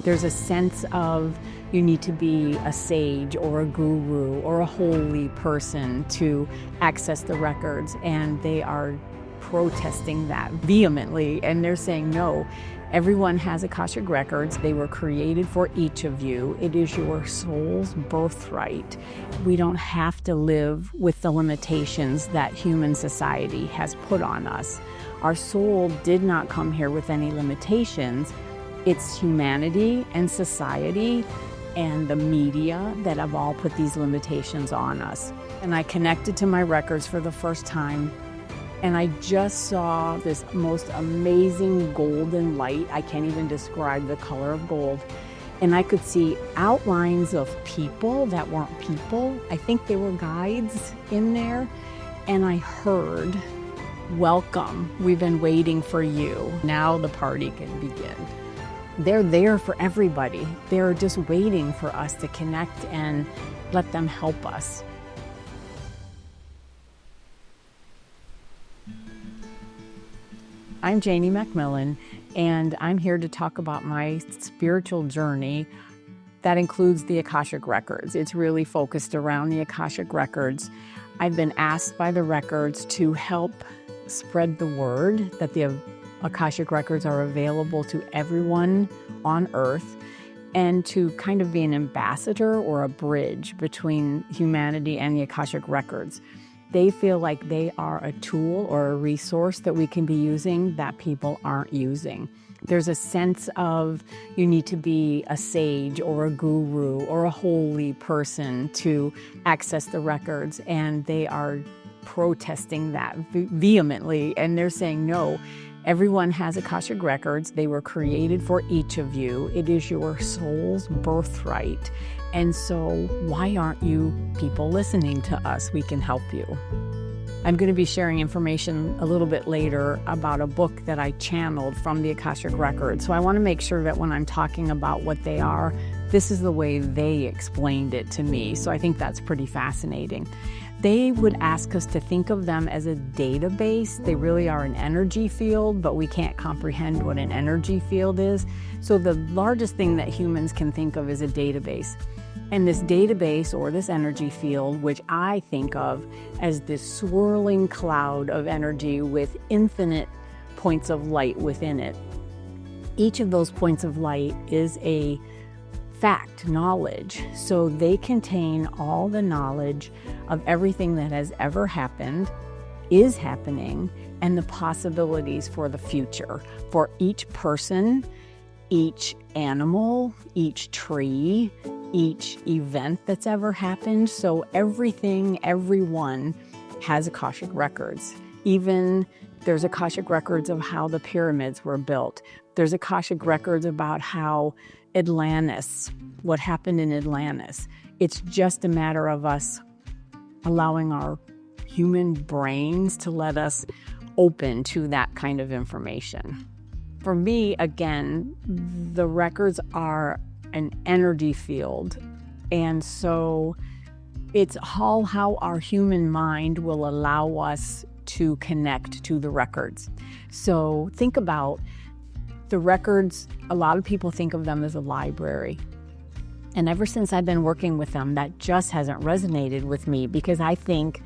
There's a sense of you need to be a sage or a guru or a holy person to access the records, and they are protesting that vehemently, and they're saying no. Everyone has Akashic Records. They were created for each of you. It is your soul's birthright. We don't have to live with the limitations that human society has put on us. Our soul did not come here with any limitations. It's humanity and society and the media that have all put these limitations on us. And I connected to my records for the first time, and I just saw this most amazing golden light. I can't even describe the color of gold. And I could see outlines of people that weren't people. I think they were guides in there. And I heard, "Welcome, we've been waiting for you. Now the party can begin." They're there for everybody. They're just waiting for us to connect and let them help us. I'm Janie MacMillan, and I'm here to talk about my spiritual journey that includes the Akashic Records. It's really focused around the Akashic Records. I've been asked by the records to help spread the word that the Akashic Records are available to everyone on Earth, and to kind of be an ambassador or a bridge between humanity and the Akashic Records. They feel like they are a tool or a resource that we can be using that people aren't using. There's a sense of you need to be a sage or a guru or a holy person to access the records, and they are protesting that vehemently, and they're saying no. Everyone has Akashic Records. They were created for each of you. It is your soul's birthright. And so why aren't you people listening to us? We can help you. I'm going to be sharing information a little bit later about a book that I channeled from the Akashic Records. So I want to make sure that when I'm talking about what they are, this is the way they explained it to me. So I think that's pretty fascinating. They would ask us to think of them as a database. They really are an energy field, but we can't comprehend what an energy field is. So the largest thing that humans can think of is a database. And this database or this energy field, which I think of as this swirling cloud of energy with infinite points of light within it. Each of those points of light is a fact, knowledge. So they contain all the knowledge of everything that has ever happened, is happening, and the possibilities for the future for each person, each animal, each tree, each event that's ever happened. So everything, everyone has Akashic Records. Even there's Akashic Records of how the pyramids were built. There's Akashic Records about how Atlantis, what happened in Atlantis. It's just a matter of us allowing our human brains to let us open to that kind of information. For me, again, the records are an energy field. And so it's all how our human mind will allow us to connect to the records. So think about the records. A lot of people think of them as a library. And ever since I've been working with them, that just hasn't resonated with me, because I think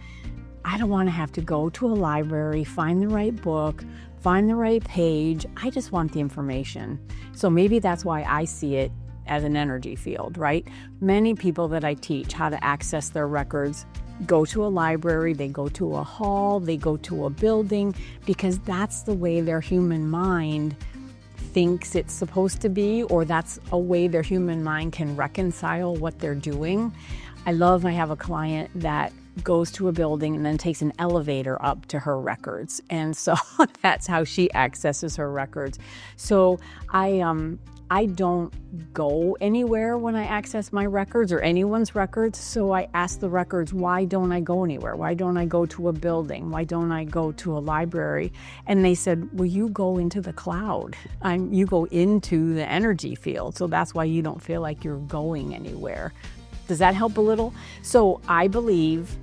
I don't want to have to go to a library, find the right book, find the right page. I just want the information. So maybe that's why I see it as an energy field, right? Many people that I teach how to access their records go to a library, they go to a hall, they go to a building, because that's the way their human mind thinks it's supposed to be, or that's a way their human mind can reconcile what they're doing. I have a client that goes to a building and then takes an elevator up to her records. And so that's how she accesses her records. So I don't go anywhere when I access my records or anyone's records. So I ask the records, why don't I go anywhere? Why don't I go to a building? Why don't I go to a library? And they said, well, you go into the cloud. You go into the energy field. So that's why you don't feel like you're going anywhere. Does that help a little? So I believe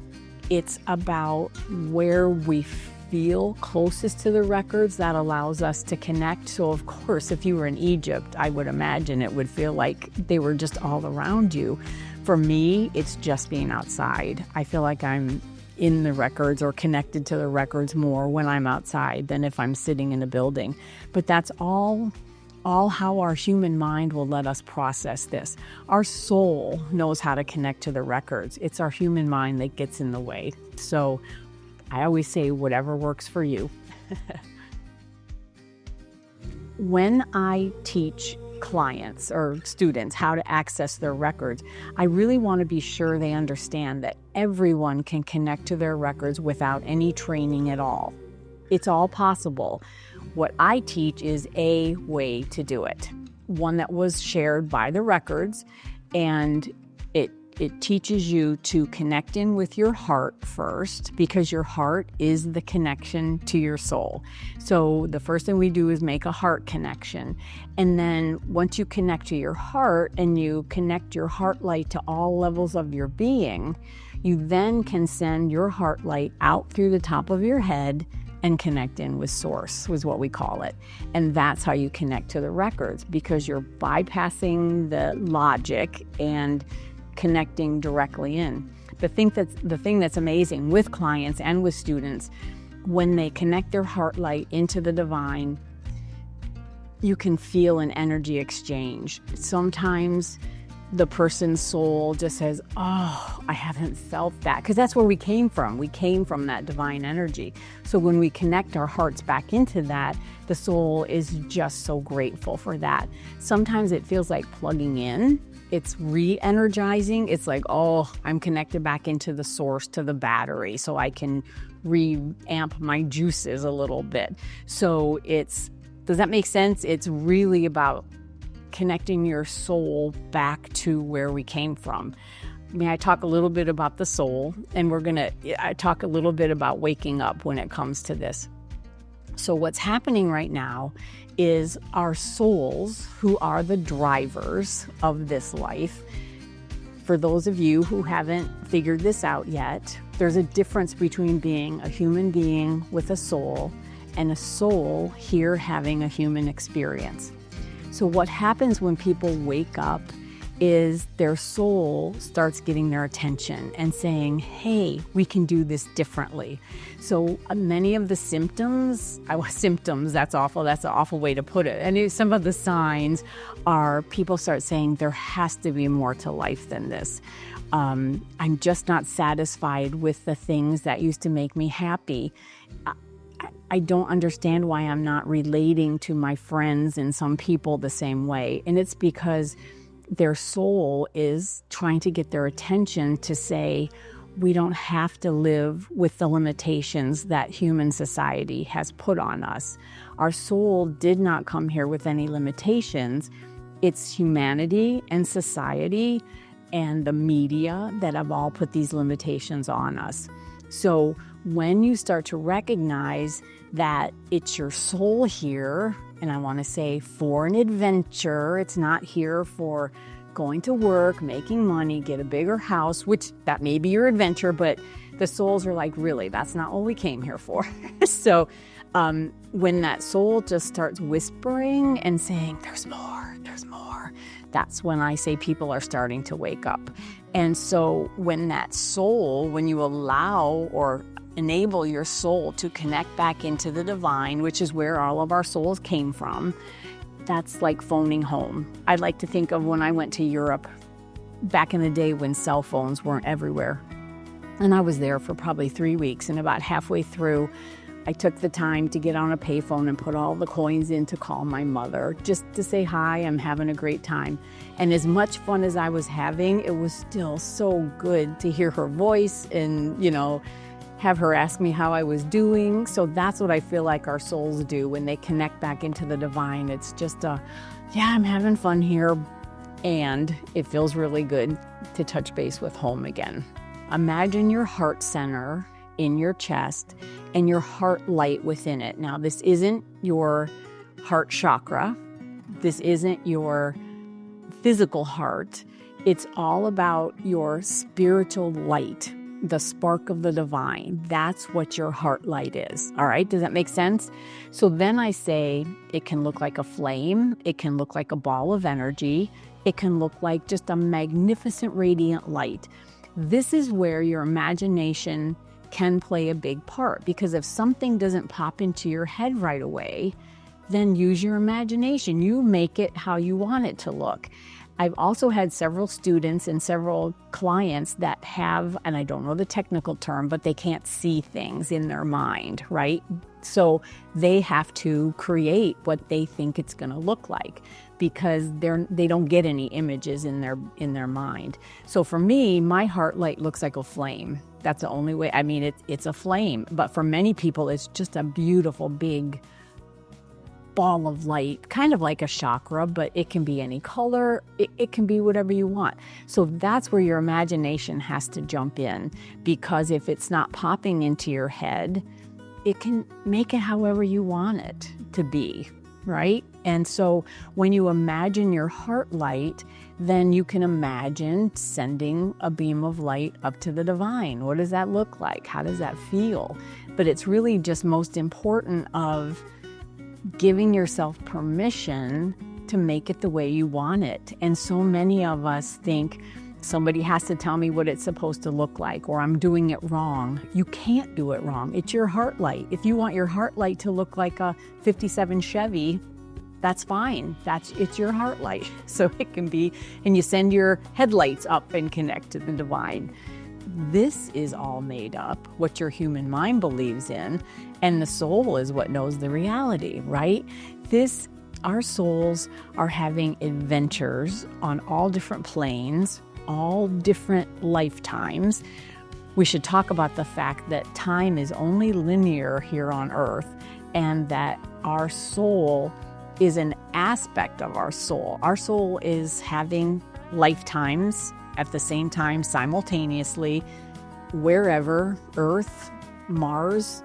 it's about where we feel closest to the records, that allows us to connect. So of course, if you were in Egypt, I would imagine it would feel like they were just all around you. For me, it's just being outside. I feel like I'm in the records or connected to the records more when I'm outside than if I'm sitting in a building. But that's all how our human mind will let us process this. Our soul knows how to connect to the records. It's our human mind that gets in the way. So I always say, whatever works for you. When I teach clients or students how to access their records, I really want to be sure they understand that everyone can connect to their records without any training at all. It's all possible. What I teach is a way to do it, one that was shared by the records, and it teaches you to connect in with your heart first, because your heart is the connection to your soul. So the first thing we do is make a heart connection. And then once you connect to your heart and you connect your heart light to all levels of your being, you then can send your heart light out through the top of your head and connect in with source, was what we call it. And that's how you connect to the records, because you're bypassing the logic and connecting directly in. The thing that's amazing with clients and with students, when they connect their heart light into the divine, you can feel an energy exchange. Sometimes the person's soul just says, oh, I haven't felt that, because that's where we came from. We came from that divine energy. So when we connect our hearts back into that, the soul is just so grateful for that. Sometimes it feels like plugging in. It's re-energizing. It's like, oh, I'm connected back into the source, to the battery, so I can re-amp my juices a little bit. So does that make sense? It's really about connecting your soul back to where we came from. May I talk a little bit about the soul, and I talk a little bit about waking up when it comes to this. So what's happening right now is our souls, who are the drivers of this life. For those of you who haven't figured this out yet, there's a difference between being a human being with a soul and a soul here having a human experience. So what happens when people wake up is their soul starts getting their attention and saying, hey, we can do this differently. So many of the symptoms, that's awful. That's an awful way to put it. And some of the signs are people start saying there has to be more to life than this. I'm just not satisfied with the things that used to make me happy. I don't understand why I'm not relating to my friends and some people the same way. And it's because their soul is trying to get their attention to say, we don't have to live with the limitations that human society has put on us. Our soul did not come here with any limitations. It's humanity and society and the media that have all put these limitations on us. So when you start to recognize that it's your soul here, and I want to say for an adventure, it's not here for going to work, making money, get a bigger house, which that may be your adventure, but the souls are like, really, that's not what we came here for. So when that soul just starts whispering and saying, there's more, that's when I say people are starting to wake up. And so when that soul, when you allow or enable your soul to connect back into the divine, which is where all of our souls came from, that's like phoning home. I like to think of when I went to Europe back in the day when cell phones weren't everywhere. And I was there for probably 3 weeks, and about halfway through, I took the time to get on a payphone and put all the coins in to call my mother, just to say, hi, I'm having a great time. And as much fun as I was having, it was still so good to hear her voice and, have her ask me how I was doing. So that's what I feel like our souls do when they connect back into the divine. It's just I'm having fun here. And it feels really good to touch base with home again. Imagine your heart center in your chest and your heart light within it. Now, this isn't your heart chakra. This isn't your physical heart. It's all about your spiritual light. the spark of the divine. That's what your heart light is. All right. Does that make sense? So then I say it can look like a flame. It can look like a ball of energy. It can look like just a magnificent radiant light. This is where your imagination can play a big part, because if something doesn't pop into your head right away, then use your imagination. You make it how you want it to look. I've also had several students and several clients that have, and I don't know the technical term, but they can't see things in their mind, right? So they have to create what they think it's going to look like, because they don't get any images in their mind. So for me, my heart light looks like a flame. That's the only way. I mean, it's a flame, but for many people, it's just a beautiful big ball of light, kind of like a chakra, but it can be any color. It can be whatever you want. So that's where your imagination has to jump in, because if it's not popping into your head, it can make it however you want it to be, right? And so when you imagine your heart light, then you can imagine sending a beam of light up to the divine. What does that look like? How does that feel? But it's really just most important of giving yourself permission to make it the way you want it. And so many of us think somebody has to tell me what it's supposed to look like, or I'm doing it wrong. You can't do it wrong. It's your heart light. If you want your heart light to look like a 57 Chevy, that's fine. It's your heart light. So it can be, and you send your headlights up and connect to the divine. This is all made up, what your human mind believes in, and the soul is what knows the reality, right? Our souls are having adventures on all different planes, all different lifetimes. We should talk about the fact that time is only linear here on Earth, and that our soul is an aspect of our soul. Our soul is having lifetimes at the same time, simultaneously, wherever, Earth, Mars,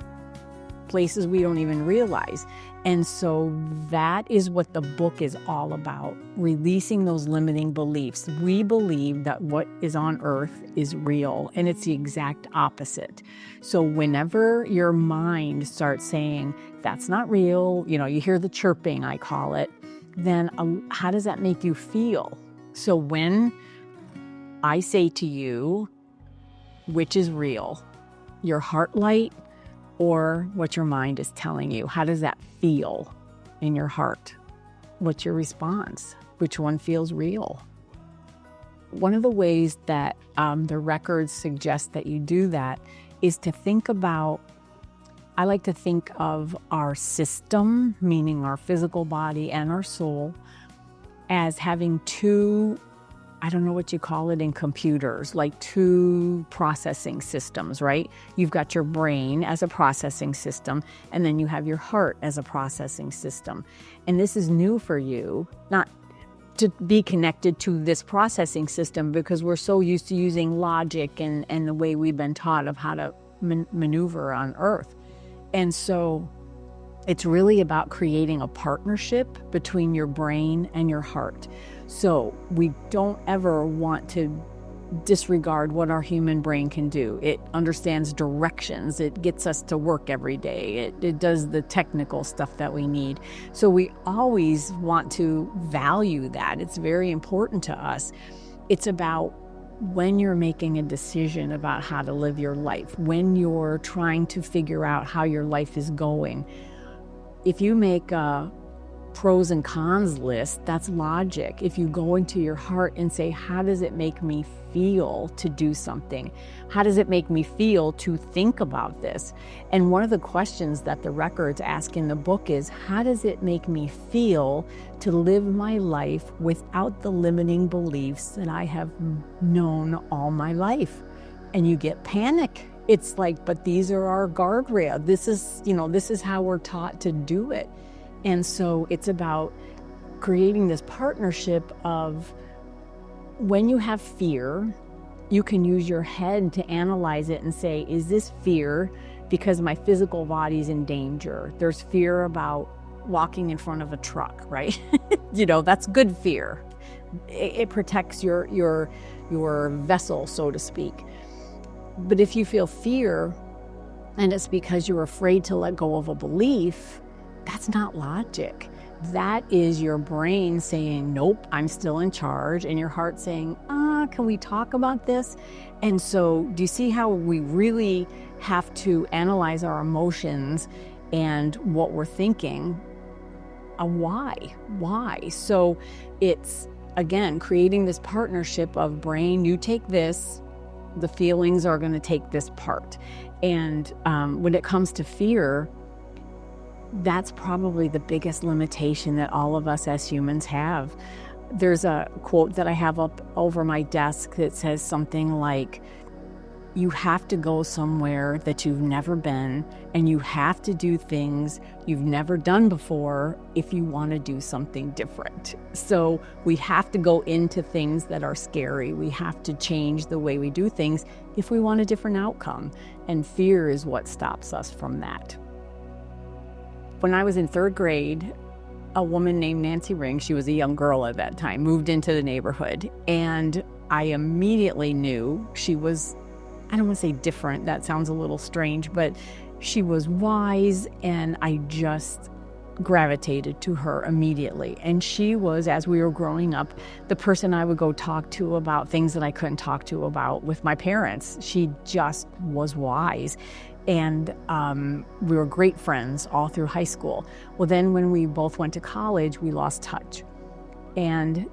places we don't even realize. And so that is what the book is all about, releasing those limiting beliefs. We believe that what is on Earth is real, and it's the exact opposite. So whenever your mind starts saying, that's not real, you hear the chirping, I call it, then how does that make you feel? So when I say to you, which is real, your heart light or what your mind is telling you? How does that feel in your heart? What's your response? Which one feels real? One of the ways that the records suggest that you do that is to think about, I like to think of our system, meaning our physical body and our soul, as having two, I don't know what you call it in computers, like two processing systems, right? You've got your brain as a processing system, and then you have your heart as a processing system. And this is new for you, not to be connected to this processing system, because we're so used to using logic and the way we've been taught of how to maneuver on Earth. And so it's really about creating a partnership between your brain and your heart. So we don't ever want to disregard what our human brain can do. It understands directions. It gets us to work every day. It does the technical stuff that we need. So we always want to value that. It's very important to us. It's about when you're making a decision about how to live your life, when you're trying to figure out how your life is going. If you make a pros and cons list, that's logic. If you go into your heart and say, how does it make me feel to do something? How does it make me feel to think about this? And one of the questions that the records ask in the book is, how does it make me feel to live my life without the limiting beliefs that I have known all my life? And you get panic. It's like, but these are our guardrail. This is how we're taught to do it. And so it's about creating this partnership of, when you have fear, you can use your head to analyze it and say, is this fear because my physical body's in danger? There's fear about walking in front of a truck, right? That's good fear. It protects your vessel, so to speak. But if you feel fear and it's because you're afraid to let go of a belief, that's not logic. That is your brain saying, nope, I'm still in charge, and your heart saying, can we talk about this? And so do you see how we really have to analyze our emotions and what we're thinking? Why? So it's, again, creating this partnership of brain, you take this, the feelings are going to take this part. And when it comes to fear, that's probably the biggest limitation that all of us as humans have. There's a quote that I have up over my desk that says something like, you have to go somewhere that you've never been, and you have to do things you've never done before if you want to do something different. So we have to go into things that are scary. We have to change the way we do things if we want a different outcome. And fear is what stops us from that. When I was in 3rd grade, a woman named Nancy Ring, she was a young girl at that time, moved into the neighborhood. And I immediately knew she was, I don't want to say different, that sounds a little strange, but she was wise, and I just gravitated to her immediately. And she was, as we were growing up, the person I would go talk to about things that I couldn't talk to about with my parents. She just was wise. And we were great friends all through high school. Well, then when we both went to college, we lost touch. And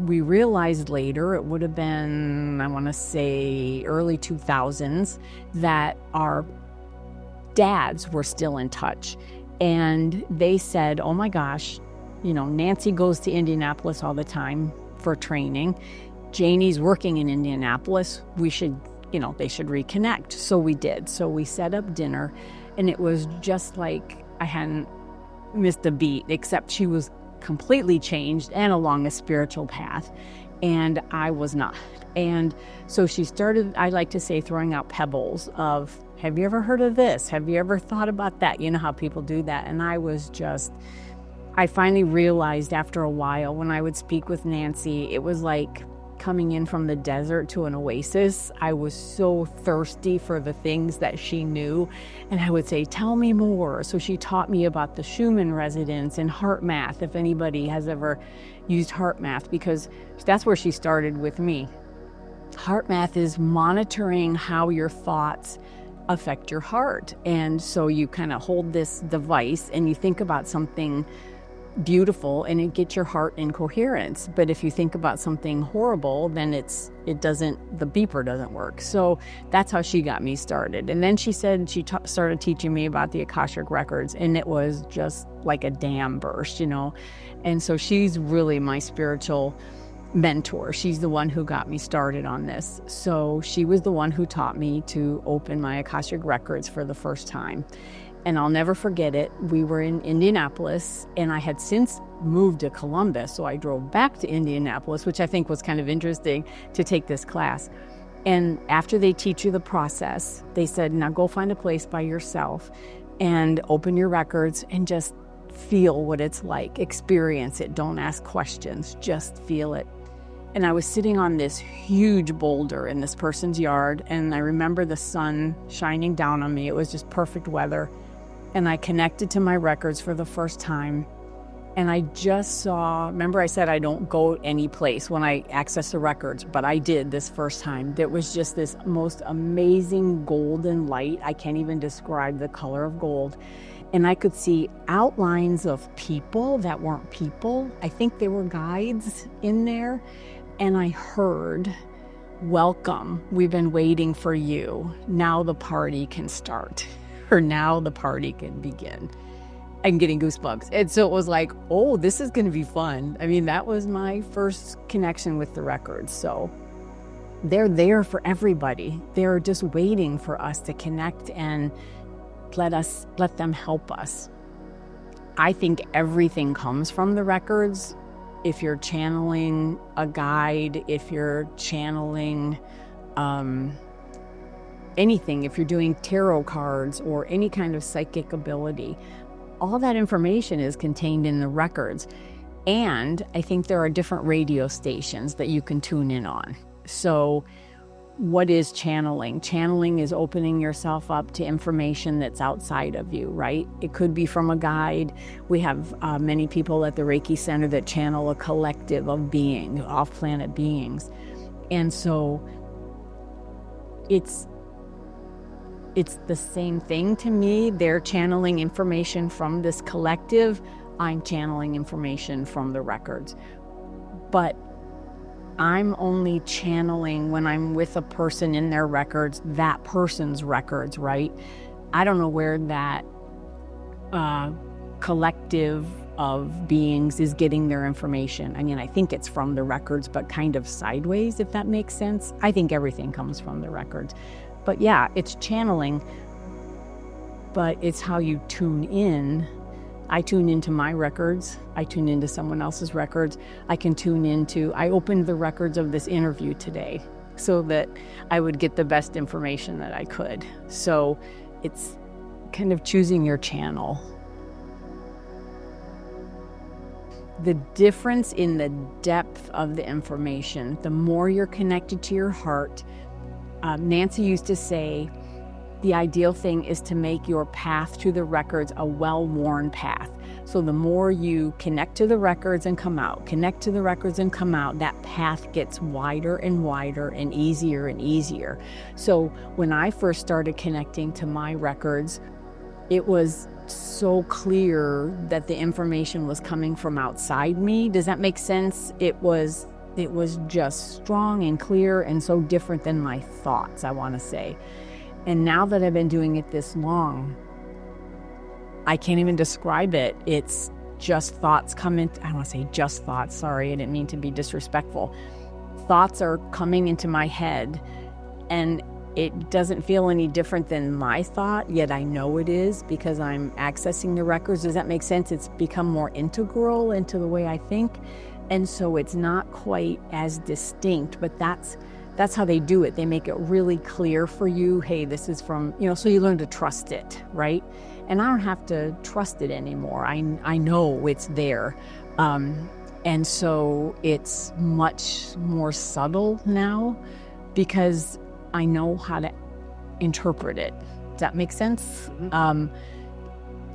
we realized later, it would have been, I want to say, early 2000s, that our dads were still in touch. And they said, oh my gosh, Nancy goes to Indianapolis all the time for training. Janie's working in Indianapolis. They should reconnect. So we did. So we set up dinner, and it was just like I hadn't missed a beat, except she was completely changed and along a spiritual path, and I was not. And so she started, I like to say, throwing out pebbles of, have you ever heard of this? Have you ever thought about that? You know how people do that. And I finally realized after a while, when I would speak with Nancy, it was like coming in from the desert to an oasis. I was so thirsty for the things that she knew, and I would say, tell me more. So she taught me about the Schumann resonance and heart math, if anybody has ever used heart math, because that's where she started with me. Heart math is monitoring how your thoughts affect your heart. And so you kind of hold this device and you think about something beautiful, and it gets your heart in coherence. But if you think about something horrible, then the beeper doesn't work. So that's how she got me started. And then she said she started teaching me about the Akashic Records, and it was just like a dam burst, And so she's really my spiritual mentor. She's the one who got me started on this. So she was the one who taught me to open my Akashic Records for the first time. And I'll never forget it. We were in Indianapolis, and I had since moved to Columbus. So I drove back to Indianapolis, which I think was kind of interesting, to take this class. And after they teach you the process, they said, now go find a place by yourself and open your records and just feel what it's like. Experience it. Don't ask questions. Just feel it. And I was sitting on this huge boulder in this person's yard, and I remember the sun shining down on me. It was just perfect weather. And I connected to my records for the first time. And I just saw, remember I said I don't go any place when I access the records, but I did this first time. There was just this most amazing golden light. I can't even describe the color of gold. And I could see outlines of people that weren't people. I think they were guides in there. And I heard, welcome, we've been waiting for you. Now the party can start. Or now the party can begin. I'm getting goosebumps. And so it was like, oh, this is going to be fun. I mean, that was my first connection with the records. So they're there for everybody. They're just waiting for us to connect and let them help us. I think everything comes from the records. If you're channeling a guide, if you're channeling anything, if you're doing tarot cards or any kind of psychic ability, all that information is contained in the records. And I think there are different radio stations that you can tune in on. So what is channeling? Channeling is opening yourself up to information that's outside of you, right? It could be from a guide. We have many people at the Reiki Center that channel a collective of beings, off-planet beings. And so it's the same thing to me. They're channeling information from this collective. I'm channeling information from the records. But I'm only channeling when I'm with a person in their records, that person's records, right? I don't know where that collective of beings is getting their information. I mean, I think it's from the records, but kind of sideways, if that makes sense. I think everything comes from the records. But yeah, it's channeling, but it's how you tune in. I tune into my records. I tune into someone else's records. I opened the records of this interview today so that I would get the best information that I could. So it's kind of choosing your channel. The difference in the depth of the information, the more you're connected to your heart. Nancy used to say, the ideal thing is to make your path to the records a well-worn path. So the more you connect to the records and come out, connect to the records and come out, that path gets wider and wider and easier and easier. So when I first started connecting to my records, it was so clear that the information was coming from outside me. Does that make sense? It was just strong and clear and so different than my thoughts, I want to say. And now that I've been doing it this long, I can't even describe it. It's just thoughts come in. I don't want to say just thoughts. Sorry, I didn't mean to be disrespectful. Thoughts are coming into my head, and it doesn't feel any different than my thought, yet I know it is because I'm accessing the records. Does that make sense? It's become more integral into the way I think. And so it's not quite as distinct, but that's how they do it. They make it really clear for you. Hey, this is from, so you learn to trust it, right? And I don't have to trust it anymore. I know it's there. And so it's much more subtle now because I know how to interpret it. Does that make sense?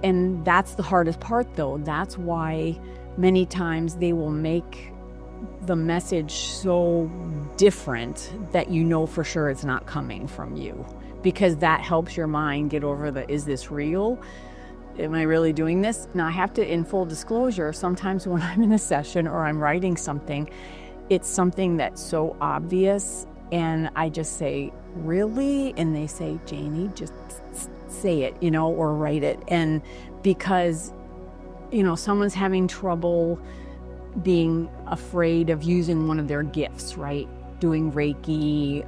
And that's the hardest part, though. That's why many times they will make the message so different that you know for sure it's not coming from you, because that helps your mind get over is this real? Am I really doing this? Now I have to, in full disclosure, sometimes when I'm in a session or I'm writing something, it's something that's so obvious and I just say, really? And they say, Janie, just say it, or write it. And because, someone's having trouble being afraid of using one of their gifts, right? Doing Reiki,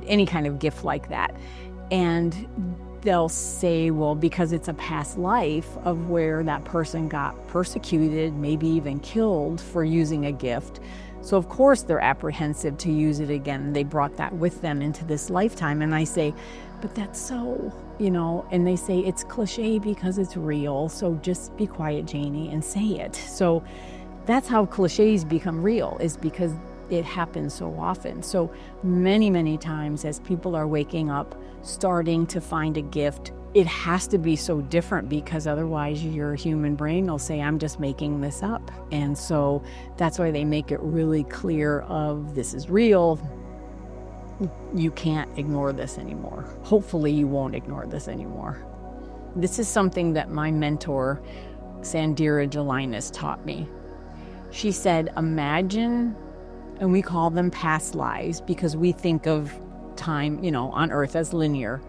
any kind of gift like that. And they'll say, well, because it's a past life of where that person got persecuted, maybe even killed for using a gift. So of course they're apprehensive to use it again. They brought that with them into this lifetime. And I say, but that's so, and they say it's cliche because it's real. So just be quiet, Janie, and say it. So that's how cliches become real, is because it happens so often. So many, many times as people are waking up, starting to find a gift, it has to be so different because otherwise your human brain will say, I'm just making this up. And so that's why they make it really clear of this is real. You can't ignore this anymore. Hopefully you won't ignore this anymore. This is something that my mentor, Sandira Jelinas, taught me. She said, imagine, and we call them past lives because we think of time, on Earth as linear.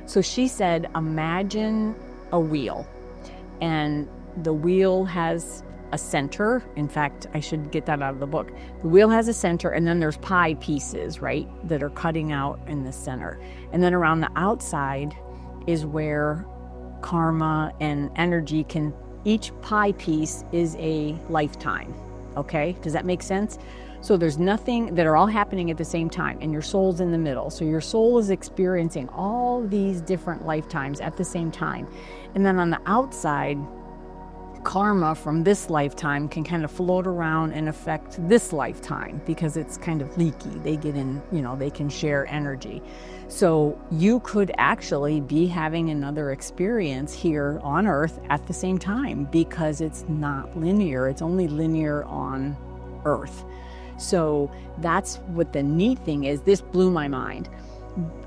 So she said, imagine a wheel, and the wheel has a center. In fact, I should get that out of the book. The wheel has a center, and then there's pie pieces, right, that are cutting out in the center. And then around the outside is where karma and energy can, each pie piece is a lifetime. Okay, does that make sense? So there's nothing that are all happening at the same time, and your soul's in the middle. So your soul is experiencing all these different lifetimes at the same time. And then on the outside, karma from this lifetime can kind of float around and affect this lifetime because it's kind of leaky. They get in, they can share energy. So you could actually be having another experience here on Earth at the same time because it's not linear. It's only linear on Earth. So that's what the neat thing is. This blew my mind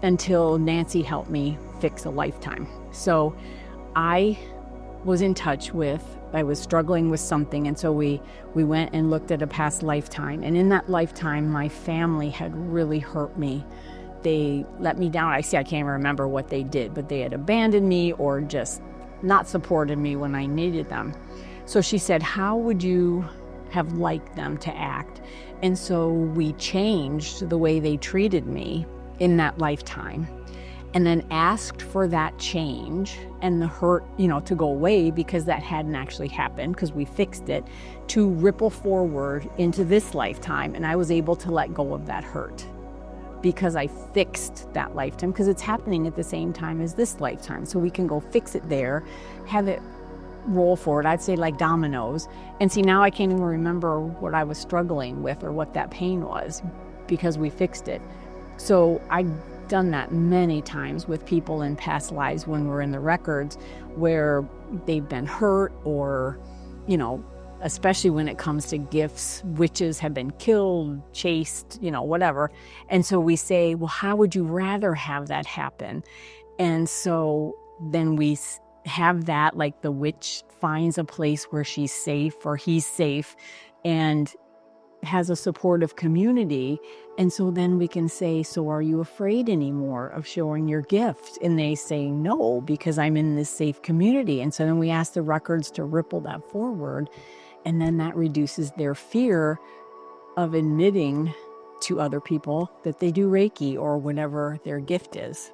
until Nancy helped me fix a lifetime. So I was in touch with, I was struggling with something, and so we went and looked at a past lifetime. And in that lifetime, my family had really hurt me. They let me down. I can't even remember what they did, but they had abandoned me or just not supported me when I needed them. So she said, how would you have liked them to act? And so we changed the way they treated me in that lifetime, and then asked for that change and the hurt, to go away because that hadn't actually happened because we fixed it, to ripple forward into this lifetime. And I was able to let go of that hurt because I fixed that lifetime, because it's happening at the same time as this lifetime. So we can go fix it there, have it roll forward, I'd say like dominoes. And see, now I can't even remember what I was struggling with or what that pain was because we fixed it. So I've done that many times with people in past lives when we're in the records where they've been hurt or, especially when it comes to gifts, witches have been killed, chased, whatever. And so we say, well, how would you rather have that happen? And so then we have that, like the witch finds a place where she's safe or he's safe and has a supportive community. And so then we can say, so are you afraid anymore of showing your gift? And they say, no, because I'm in this safe community. And so then we ask the records to ripple that forward. And then that reduces their fear of admitting to other people that they do Reiki or whatever their gift is.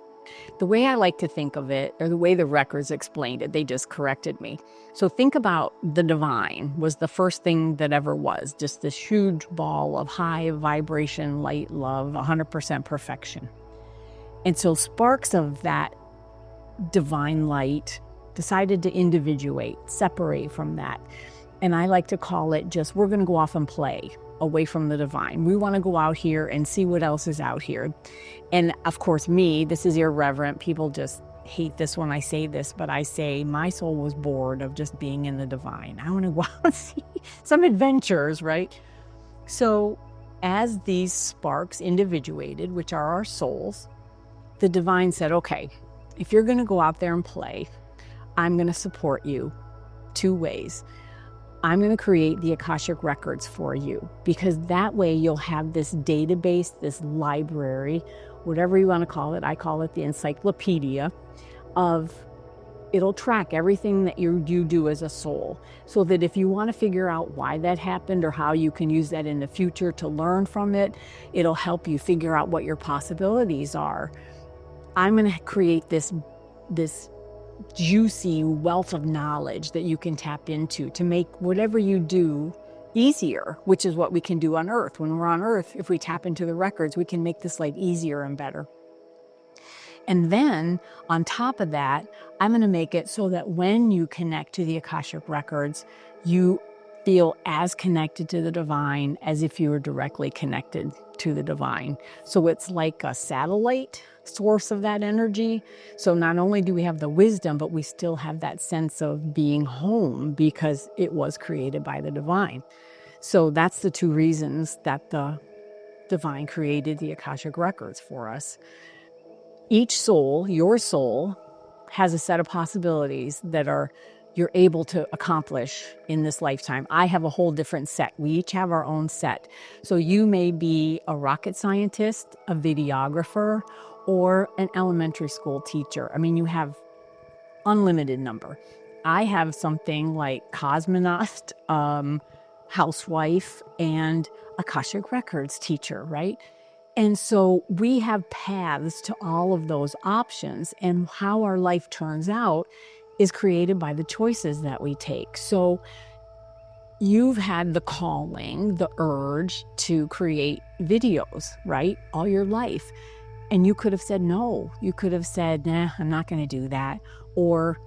The way I like to think of it, or the way the records explained it, they just corrected me. So think about the divine was the first thing that ever was, just this huge ball of high vibration, light, love, 100% perfection. And so sparks of that divine light decided to individuate, separate from that. And I like to call it just, we're going to go off and play away from the divine. We want to go out here and see what else is out here. And of course, this is irreverent. People just hate this when I say this, but I say my soul was bored of just being in the divine. I want to go out and see some adventures, right? So as these sparks individuated, which are our souls, the divine said, okay, if you're going to go out there and play, I'm going to support you 2 ways. I'm going to create the Akashic Records for you, because that way you'll have this database, this library, whatever you want to call it. I call it the encyclopedia of, it'll track everything that you do as a soul, so that if you want to figure out why that happened or how you can use that in the future to learn from it, it'll help you figure out what your possibilities are. I'm going to create this juicy wealth of knowledge that you can tap into to make whatever you do easier, which is what we can do on Earth. When we're on Earth, if we tap into the records, we can make this life easier and better. And then on top of that, I'm going to make it so that when you connect to the Akashic Records, you feel as connected to the divine as if you were directly connected to the divine. So it's like a satellite source of that energy. So not only do we have the wisdom, but we still have that sense of being home because it was created by the divine. So that's the 2 reasons that the divine created the Akashic Records for us. Each soul, your soul, has a set of possibilities that you're able to accomplish in this lifetime. I have a whole different set. We each have our own set. So you may be a rocket scientist, a videographer, or an elementary school teacher. I mean, you have unlimited number. I have something like cosmonaut, housewife, and Akashic Records teacher, right? And so we have paths to all of those options, and how our life turns out is created by the choices that we take. So you've had the calling, the urge to create videos, right? All your life. And you could have said no. You could have said, nah, I'm not going to do that. Or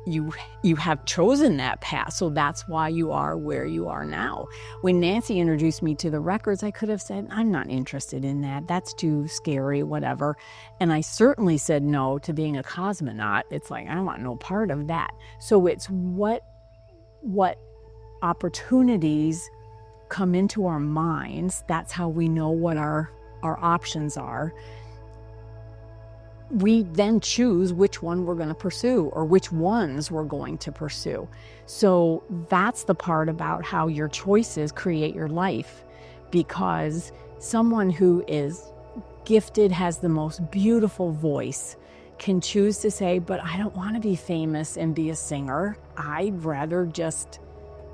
you have chosen that path. So that's why you are where you are now. When Nancy introduced me to the records, I could have said, I'm not interested in that. That's too scary, whatever. And I certainly said no to being a cosmonaut. It's like, I don't want no part of that. So it's what opportunities come into our minds. That's how we know what our options are. We then choose which one we're going to pursue or which ones we're going to pursue. So that's the part about how your choices create your life, because someone who is gifted, has the most beautiful voice, can choose to say, but I don't want to be famous and be a singer. I'd rather just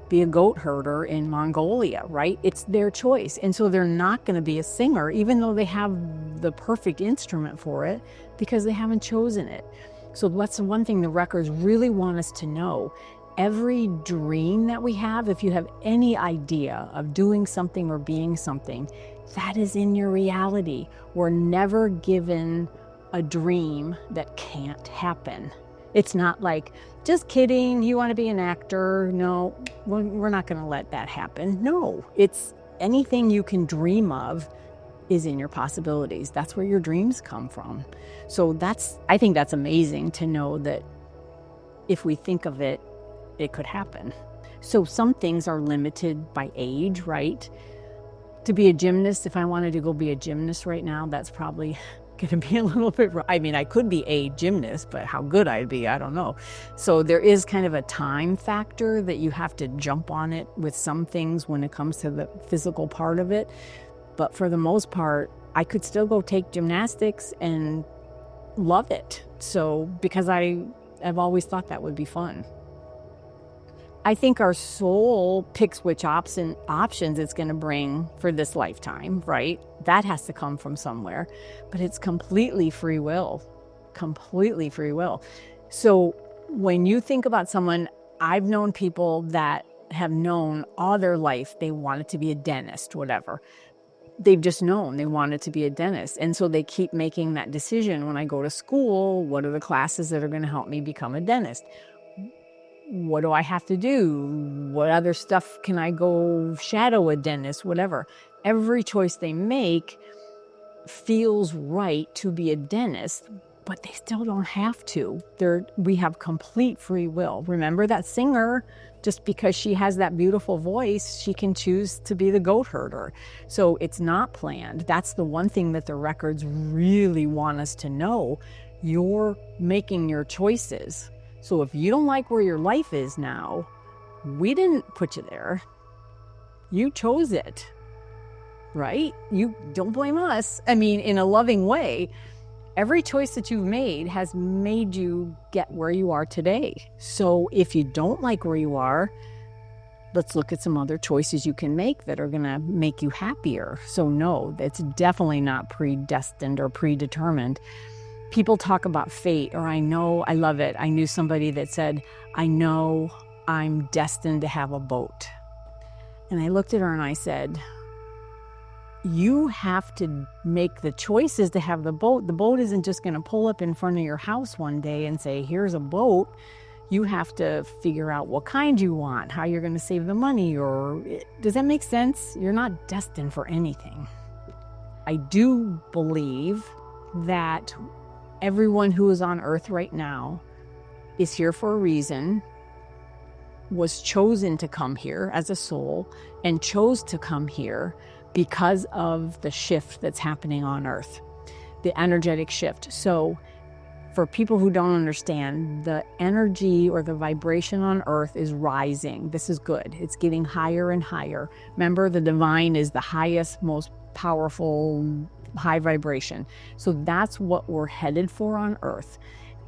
be a goat herder in Mongolia, right? It's their choice. And so they're not going to be a singer, even though they have the perfect instrument for it, because they haven't chosen it. So that's the one thing the records really want us to know. Every dream that we have, if you have any idea of doing something or being something, that is in your reality. We're never given a dream that can't happen. It's not like, just kidding, you want to be an actor? No, we're not going to let that happen. No, it's anything you can dream of is in your possibilities. That's where your dreams come from. So I think that's amazing to know that if we think of it, it could happen. So some things are limited by age, right? To be a gymnast, if I wanted to go be a gymnast right now, that's probably going to be a little bit, I mean, I could be a gymnast, but how good I'd be, I don't know. So there is kind of a time factor that you have to jump on it with some things when it comes to the physical part of it. But for the most part, I could still go take gymnastics and love it. So, because I've always thought that would be fun. I think our soul picks which options it's going to bring for this lifetime, right? That has to come from somewhere, but it's completely free will, completely free will. So when you think about someone, I've known people that have known all their life they wanted to be a dentist, whatever. They've just known they wanted to be a dentist. And so they keep making that decision. When I go to school, what are the classes that are going to help me become a dentist? What do I have to do? What other stuff can I go shadow a dentist, whatever. Every choice they make feels right to be a dentist, but they still don't have to. We have complete free will. Remember that singer, just because she has that beautiful voice, she can choose to be the goat herder. So it's not planned. That's the one thing that the records really want us to know. You're making your choices. So if you don't like where your life is now, we didn't put you there. You chose it, right? You don't blame us. I mean, in a loving way, every choice that you've made has made you get where you are today. So if you don't like where you are, let's look at some other choices you can make that are going to make you happier. So no, it's definitely not predestined or predetermined. People talk about fate, or I love it. I knew somebody that said, I know I'm destined to have a boat. And I looked at her and I said, you have to make the choices to have the boat. The boat isn't just going to pull up in front of your house one day and say, here's a boat. You have to figure out what kind you want, how you're going to save the money, or does that make sense? You're not destined for anything. I do believe that everyone who is on earth right now is here for a reason, was chosen to come here as a soul, and chose to come here because of the shift that's happening on earth, the energetic shift. So for people who don't understand, the energy or the vibration on earth is rising. This is good. It's getting higher and higher. Remember, the divine is the highest, most powerful high vibration. So that's what we're headed for on earth.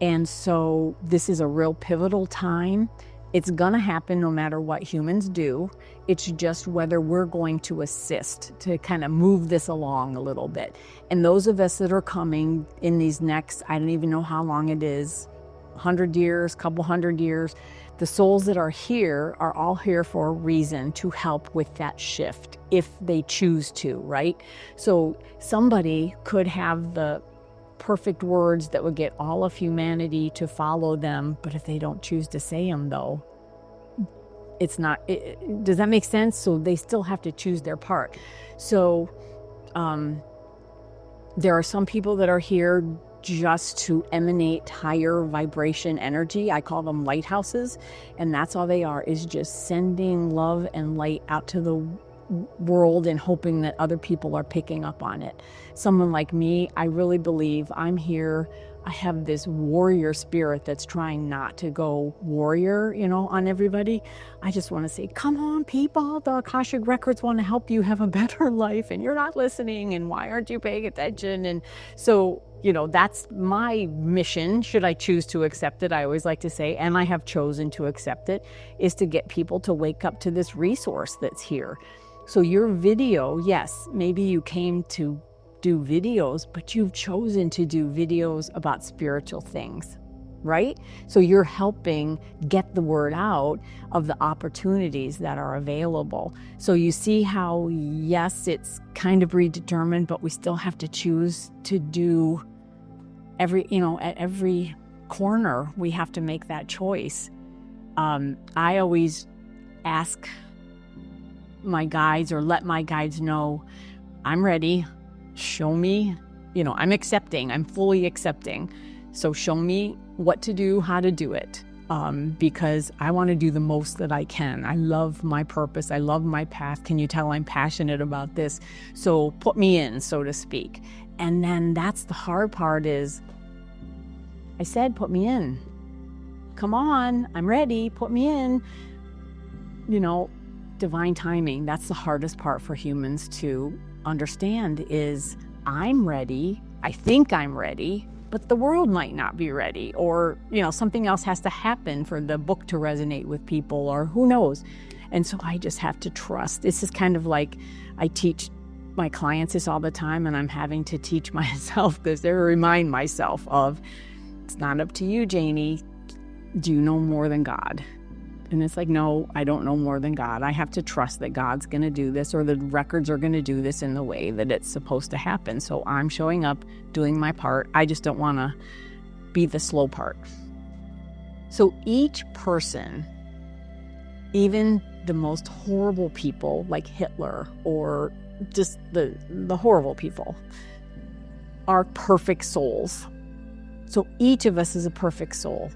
And so this is a real pivotal time. It's going to happen no matter what humans do. It's just whether we're going to assist to kind of move this along a little bit. And those of us that are coming in these next, I don't even know how long it is, 100 years, couple hundred years, the souls that are here are all here for a reason, to help with that shift if they choose to, right? So somebody could have the perfect words that would get all of humanity to follow them. But if they don't choose to say them, though, it's not, does that make sense? So they still have to choose their part. So there are some people that are here just to emanate higher vibration energy. I call them lighthouses, and that's all they are, is just sending love and light out to the world and hoping that other people are picking up on it. Someone like me, I really believe I'm here. I have this warrior spirit that's trying not to go warrior, on everybody. I just want to say, come on, people, the Akashic Records want to help you have a better life, and you're not listening, and why aren't you paying attention? And so, that's my mission, should I choose to accept it. I always like to say, and I have chosen to accept it, is to get people to wake up to this resource that's here. So your video, yes, maybe you came to do videos, but you've chosen to do videos about spiritual things, right? So you're helping get the word out of the opportunities that are available. So you see how, yes, it's kind of predetermined, but we still have to choose to do at every corner, we have to make that choice. I always ask my guides, or let my guides know, I'm ready. Show me, I'm accepting, I'm fully accepting. So show me what to do, how to do it, because I want to do the most that I can. I love my purpose. I love my path. Can you tell I'm passionate about this? So put me in, so to speak. And then that's the hard part is, I said, put me in. Come on, I'm ready, put me in. Divine timing, that's the hardest part for humans to understand, is I'm ready, I think I'm ready, but the world might not be ready, or something else has to happen for the book to resonate with people, or who knows. And so I just have to trust. This is kind of like, I teach my clients this all the time, and I'm having to teach myself this, to remind myself of, it's not up to you, Janie. Do you know more than God? And it's like, no, I don't know more than God. I have to trust that God's going to do this, or the records are going to do this in the way that it's supposed to happen. So I'm showing up, doing my part. I just don't want to be the slow part. So each person, even the most horrible people like Hitler, or just the horrible people, are perfect souls. So each of us is a perfect soul.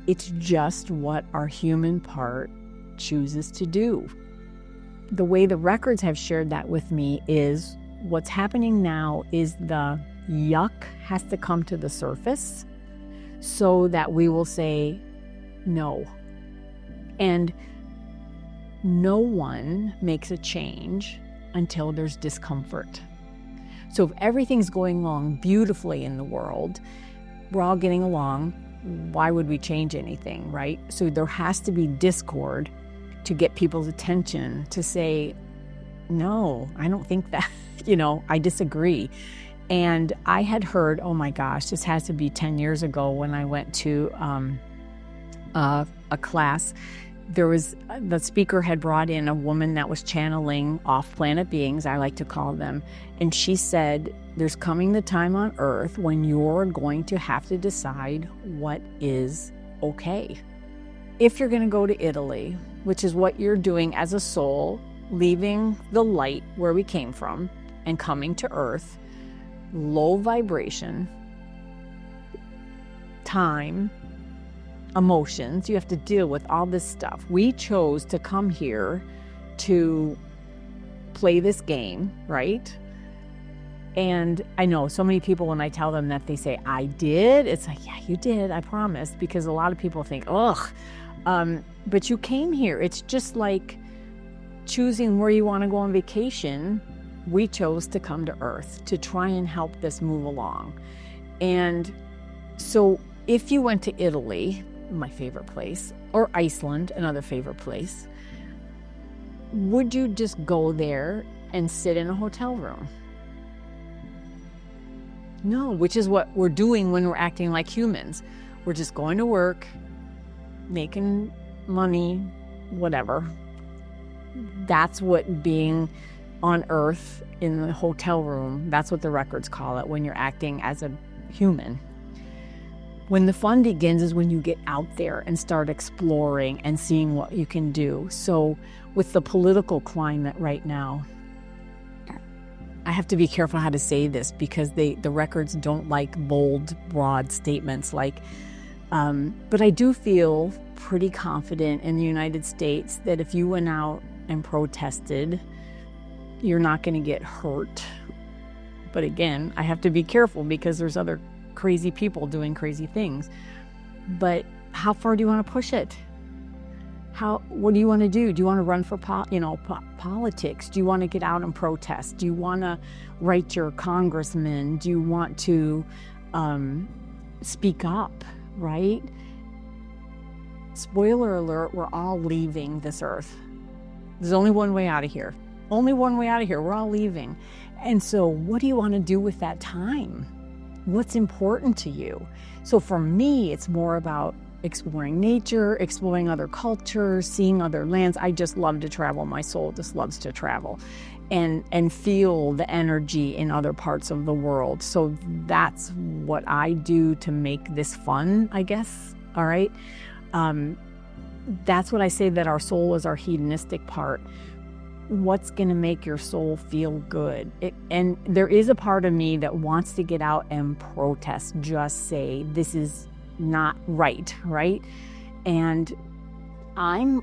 It's just what our human part chooses to do. The way the records have shared that with me is, what's happening now is the yuck has to come to the surface so that we will say no. And no one makes a change until there's discomfort. So if everything's going along beautifully in the world, we're all getting along, why would we change anything, right? So there has to be discord to get people's attention to say, no, I don't think that, I disagree. And I had heard, oh my gosh, this has to be 10 years ago when I went to a class. The speaker had brought in a woman that was channeling off-planet beings, I like to call them. And she said, there's coming the time on Earth when you're going to have to decide what is okay. If you're going to go to Italy, which is what you're doing as a soul, leaving the light where we came from and coming to Earth, low vibration, time, emotions, you have to deal with all this stuff. We chose to come here to play this game, right? And I know so many people, when I tell them that, they say, I did. It's like, yeah, you did, I promise. Because a lot of people think, ugh, but you came here. It's just like choosing where you want to go on vacation. We chose to come to Earth to try and help this move along. And so if you went to Italy, my favorite place, or Iceland, another favorite place, would you just go there and sit in a hotel room? No, which is what we're doing when we're acting like humans. We're just going to work, making money, whatever. That's what being on Earth in the hotel room. That's what the records call it, when you're acting as a human. When the fun begins is when you get out there and start exploring and seeing what you can do. So with the political climate right now, I have to be careful how to say this, because the records don't like bold, broad statements but I do feel pretty confident in the United States that if you went out and protested, you're not going to get hurt. But again, I have to be careful because there's other crazy people doing crazy things. But how far do you want to push it? What do you want to do? Do you want to run for politics? Do you want to get out and protest? Do you want to write your congressman? Do you want to speak up, right? Spoiler alert, we're all leaving this earth. There's only one way out of here. Only one way out of here. We're all leaving. And so what do you want to do with that time? What's important to you? So for me, it's more about exploring nature, exploring other cultures, seeing other lands. I just love to travel. My soul just loves to travel and feel the energy in other parts of the world. So that's what I do to make this fun, I guess. All right. That's what I say, that our soul is our hedonistic part. What's going to make your soul feel good? And there is a part of me that wants to get out and protest, just say, this is not right, right? And I'm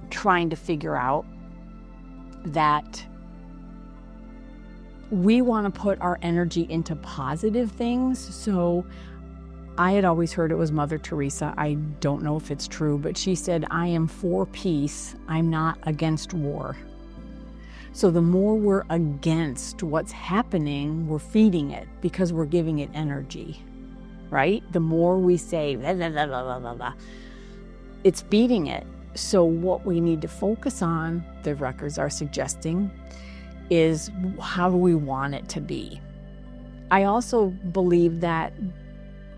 trying to figure out that we want to put our energy into positive things. So I had always heard it was Mother Teresa. I don't know if it's true, but she said, I am for peace. I'm not against war. So the more we're against what's happening, we're feeding it because we're giving it energy, right? The more we say, blah, blah, blah, blah, blah, blah, it's feeding it. So what we need to focus on, the records are suggesting, is how do we want it to be? I also believe that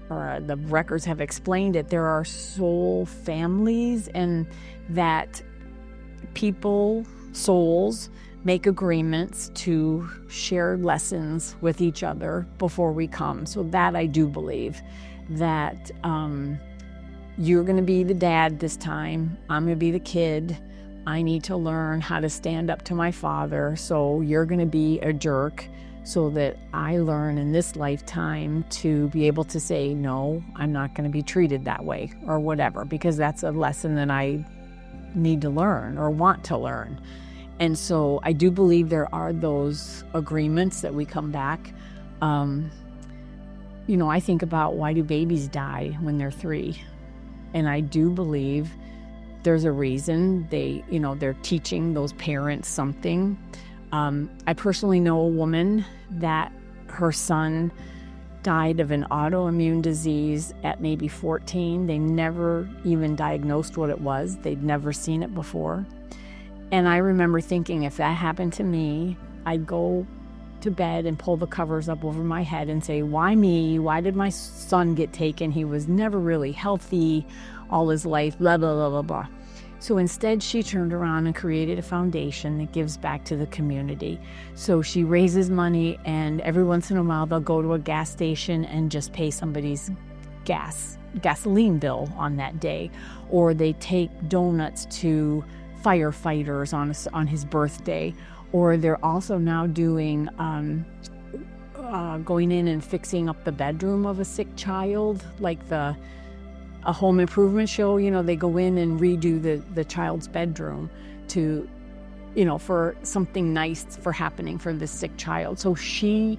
the records have explained it, there are soul families, and that souls make agreements to share lessons with each other before we come. So that I do believe, that you're going to be the dad this time, I'm going to be the kid. I need to learn how to stand up to my father, so you're going to be a jerk, so that I learn in this lifetime to be able to say, no, I'm not going to be treated that way, or whatever, because that's a lesson that I need to learn or want to learn. And so I do believe there are those agreements that we come back. I think about, why do babies die when they're 3? And I do believe there's a reason. They're teaching those parents something. I personally know a woman that her son died of an autoimmune disease at maybe 14. They never even diagnosed what it was. They'd never seen it before. And I remember thinking, if that happened to me, I'd go to bed and pull the covers up over my head and say, why me? Why did my son get taken? He was never really healthy all his life, blah, blah, blah, blah, blah. So instead, she turned around and created a foundation that gives back to the community. So she raises money, and every once in a while, they'll go to a gas station and just pay somebody's gasoline bill on that day. Or they take donuts to firefighters on his birthday. Or they're also now doing going in and fixing up the bedroom of a sick child, like a home improvement show. They go in and redo the child's bedroom to, for something nice happening for this sick child. So I'm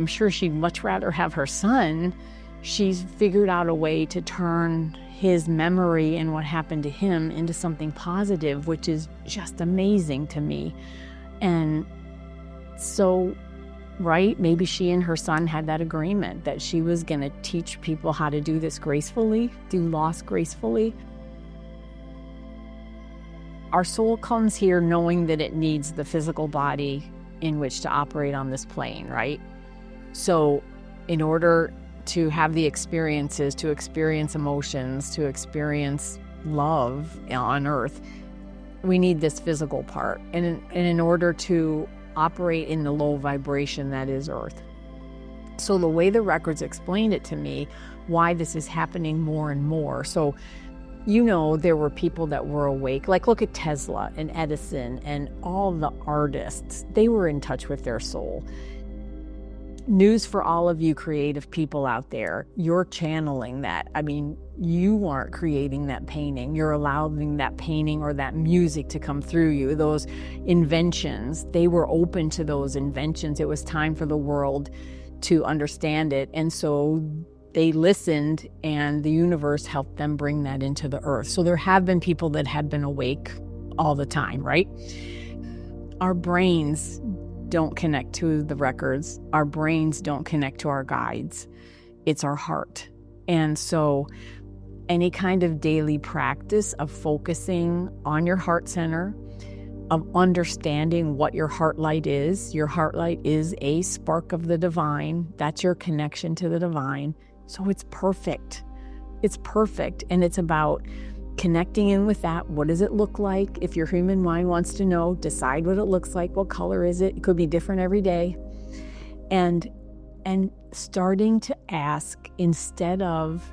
sure she'd much rather have her son, she's figured out a way to turn his memory and what happened to him into something positive, which is just amazing to me. And so, right, maybe she and her son had that agreement that she was going to teach people how to do this gracefully, do loss gracefully. Our soul comes here knowing that it needs the physical body in which to operate on this plane, right? So in order to have the experiences, to experience emotions, to experience love on earth, we need this physical part. And in order to operate in the low vibration that is Earth. So the way the records explained it to me, why this is happening more and more. So, there were people that were awake. Like, look at Tesla and Edison and all the artists. They were in touch with their soul. News for all of you creative people out there. You're channeling that. I mean, you aren't creating that painting. You're allowing that painting or that music to come through you. Those inventions, they were open to those inventions. It was time for the world to understand it. And so they listened, and the universe helped them bring that into the earth. So there have been people that have been awake all the time, right? Our brains don't connect to the records. Our brains don't connect to our guides. It's our heart. And so any kind of daily practice of focusing on your heart center, of understanding what your heart light is. Your heart light is a spark of the divine. That's your connection to the divine. So it's perfect. It's perfect. And it's about connecting in with that. What does it look like? If your human mind wants to know, decide what it looks like. What color is it? It could be different every day. And starting to ask, instead of,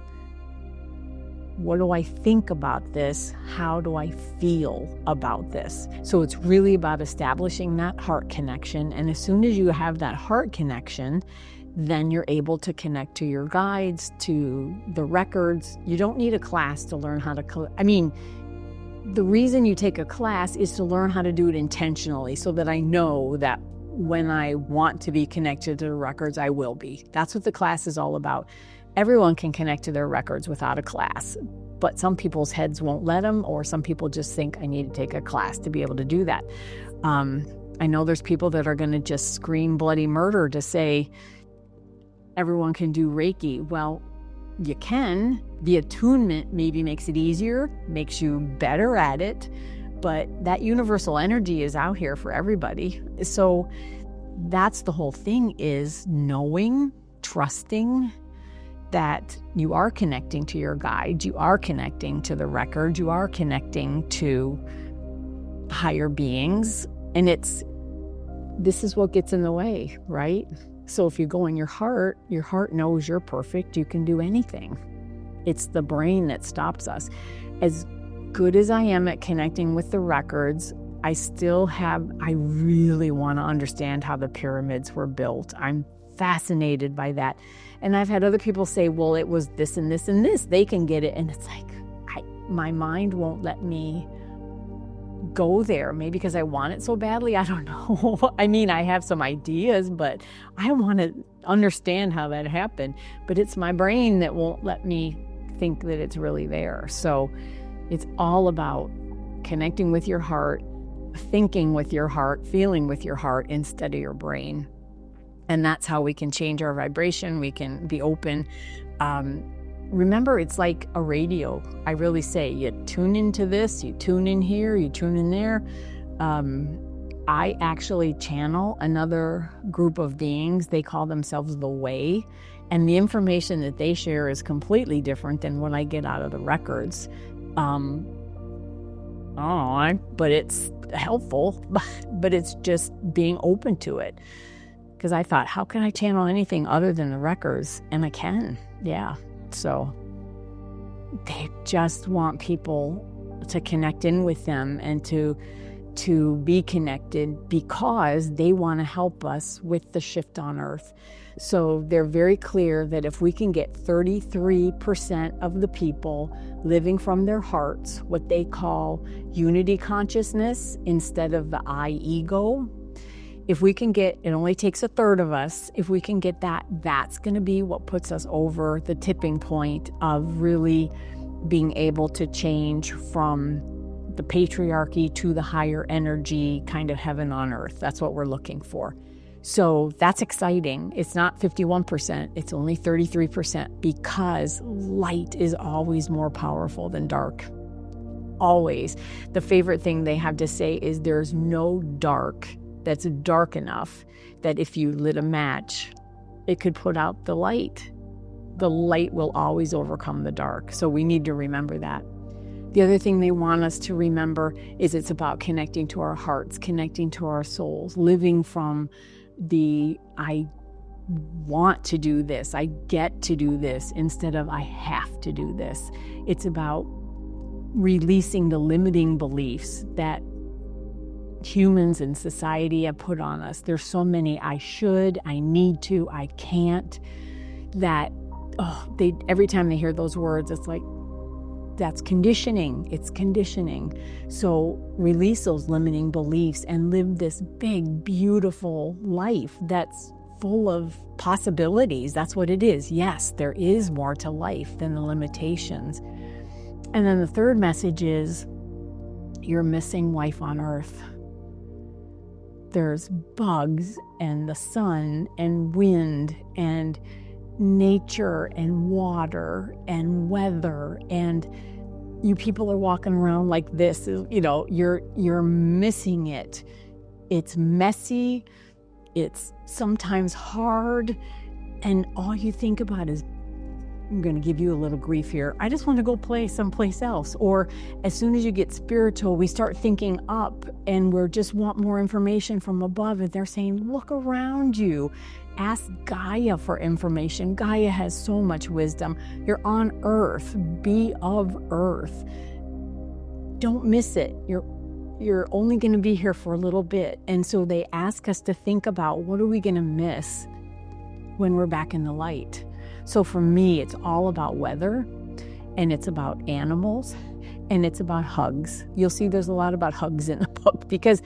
what do I think about this? How do I feel about this? So it's really about establishing that heart connection. And as soon as you have that heart connection, then you're able to connect to your guides, to the records. You don't need a class to learn how to, the reason you take a class is to learn how to do it intentionally, so that I know that when I want to be connected to the records, I will be. That's what the class is all about. Everyone can connect to their records without a class, but some people's heads won't let them, or some people just think, I need to take a class to be able to do that. I know there's people that are going to just scream bloody murder to say, everyone can do Reiki. Well, you can. The attunement maybe makes it easier, makes you better at it, but that universal energy is out here for everybody. So that's the whole thing, is knowing, trusting that you are connecting to your guide, you are connecting to the record, you are connecting to higher beings. And this is what gets in the way, right? So if you go in your heart knows you're perfect. You can do anything. It's the brain that stops us. As good as I am at connecting with the records, I really want to understand how the pyramids were built. I'm fascinated by that. And I've had other people say, well, it was this and this and this. They can get it. And it's like, my mind won't let me go there, maybe because I want it so badly. I don't know. I have some ideas, but I want to understand how that happened. But it's my brain that won't let me think that it's really there. So it's all about connecting with your heart, thinking with your heart, feeling with your heart instead of your brain. And that's how we can change our vibration. We can be open. Remember, it's like a radio. I really say, you tune into this, you tune in here, you tune in there. I actually channel another group of beings. They call themselves the Way. And the information that they share is completely different than what I get out of the records. But it's helpful, but it's just being open to it. Because I thought, how can I channel anything other than the records? And I can, yeah. So they just want people to connect in with them and to be connected, because they want to help us with the shift on Earth. So they're very clear that if we can get 33% of the people living from their hearts, what they call unity consciousness instead of the I ego, if we can get, it only takes a third of us, if we can get that, that's going to be what puts us over the tipping point of really being able to change from the patriarchy to the higher energy kind of heaven on earth. That's what we're looking for. So that's exciting. It's not 51%, it's only 33%, because light is always more powerful than dark. Always. The favorite thing they have to say is there's no dark that's dark enough that if you lit a match, it could put out the light. The light will always overcome the dark. So we need to remember that. The other thing they want us to remember is it's about connecting to our hearts, connecting to our souls, living from the I want to do this, I get to do this, instead of I have to do this. It's about releasing the limiting beliefs that humans and society have put on us. There's so many I should, I need to, I can't, that every time they hear those words, it's like, that's conditioning. It's conditioning. So release those limiting beliefs and live this big, beautiful life that's full of possibilities. That's what it is. Yes, there is more to life than the limitations. And then the third message is you're missing life on Earth. There's bugs and the sun and wind and nature and water and weather, and you people are walking around like this, you're missing it. It's messy, it's sometimes hard, and all you think about is, I'm going to give you a little grief here, I just want to go play someplace else. Or as soon as you get spiritual, we start thinking up and we just want more information from above, and they're saying, look around you. Ask Gaia for information. Gaia has so much wisdom. You're on Earth. Be of Earth. Don't miss it. You're only going to be here for a little bit. And so they ask us to think about, what are we going to miss when we're back in the light? So for me, it's all about weather, and it's about animals, and it's about hugs. You'll see there's a lot about hugs in the book, because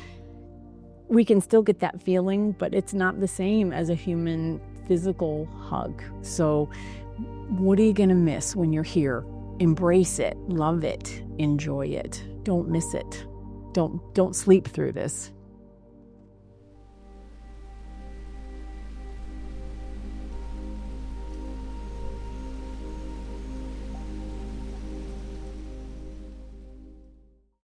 we can still get that feeling, but it's not the same as a human physical hug. So what are you going to miss when you're here? Embrace it, love it, enjoy it. Don't miss it. Don't sleep through this.